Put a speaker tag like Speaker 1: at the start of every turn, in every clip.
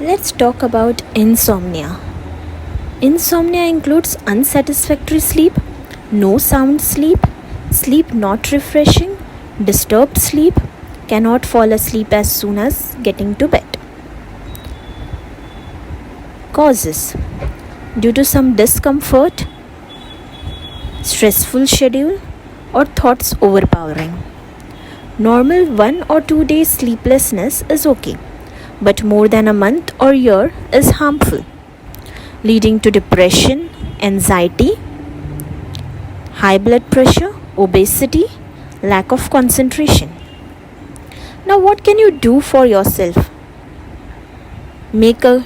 Speaker 1: Let's talk about insomnia. Insomnia includes unsatisfactory sleep, no sound sleep, sleep not refreshing, disturbed sleep, cannot fall asleep as soon as getting to bed. Causes: due to some discomfort, stressful schedule, or thoughts overpowering. Normal 1 or 2 days sleeplessness is okay, but more than a month or year is harmful, leading to depression, anxiety, high blood pressure, obesity, lack of concentration. Now, what can you do for yourself? Make a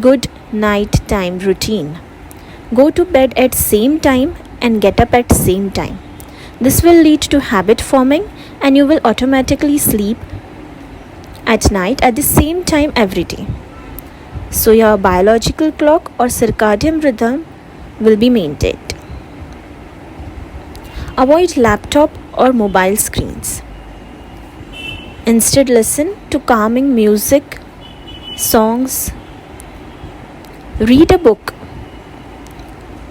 Speaker 1: good night time routine. Go to bed at same time and get up at same time. This will lead to habit forming and you will automatically sleep at night at the same time every day. So your biological clock or circadian rhythm will be maintained. Avoid laptop or mobile screens. Instead, listen to calming music, songs, read a book,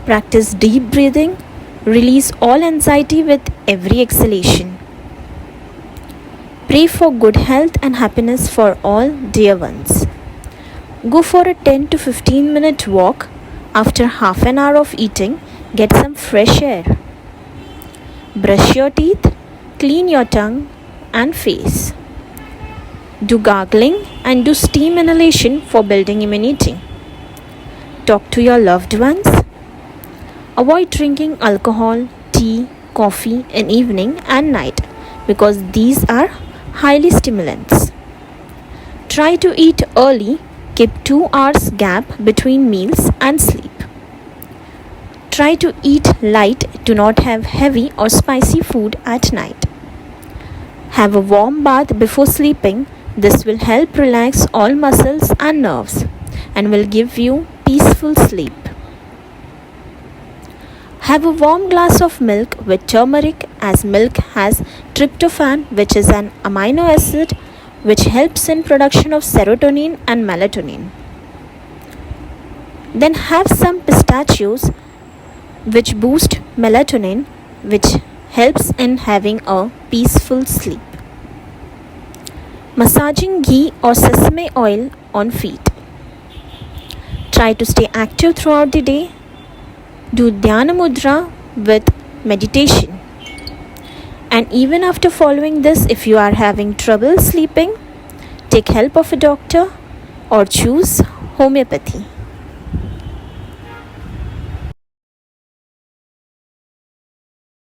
Speaker 1: practice deep breathing, release all anxiety with every exhalation. Pray for good health and happiness for all dear ones. Go for a 10 to 15 minute walk after half an hour of eating. Get some fresh air. Brush your teeth, clean your tongue and face. Do gargling and do steam inhalation for building immunity. Talk to your loved ones. Avoid drinking alcohol, tea, coffee in evening and night because these are highly stimulants. Try to eat early. Keep 2 hours gap between meals and sleep. Try to eat light. Do not have heavy or spicy food at night. Have a warm bath before sleeping. This will help relax all muscles and nerves and will give you peaceful sleep. Have a warm glass of milk with turmeric as milk has tryptophan, which is an amino acid which helps in production of serotonin and melatonin. Then have some pistachios which boost melatonin, which helps in having a peaceful sleep. Massaging ghee or sesame oil on feet. Try to stay active throughout the day. Do Dhyana Mudra with meditation. And even after following this, if you are having trouble sleeping, take help of a doctor or choose homeopathy.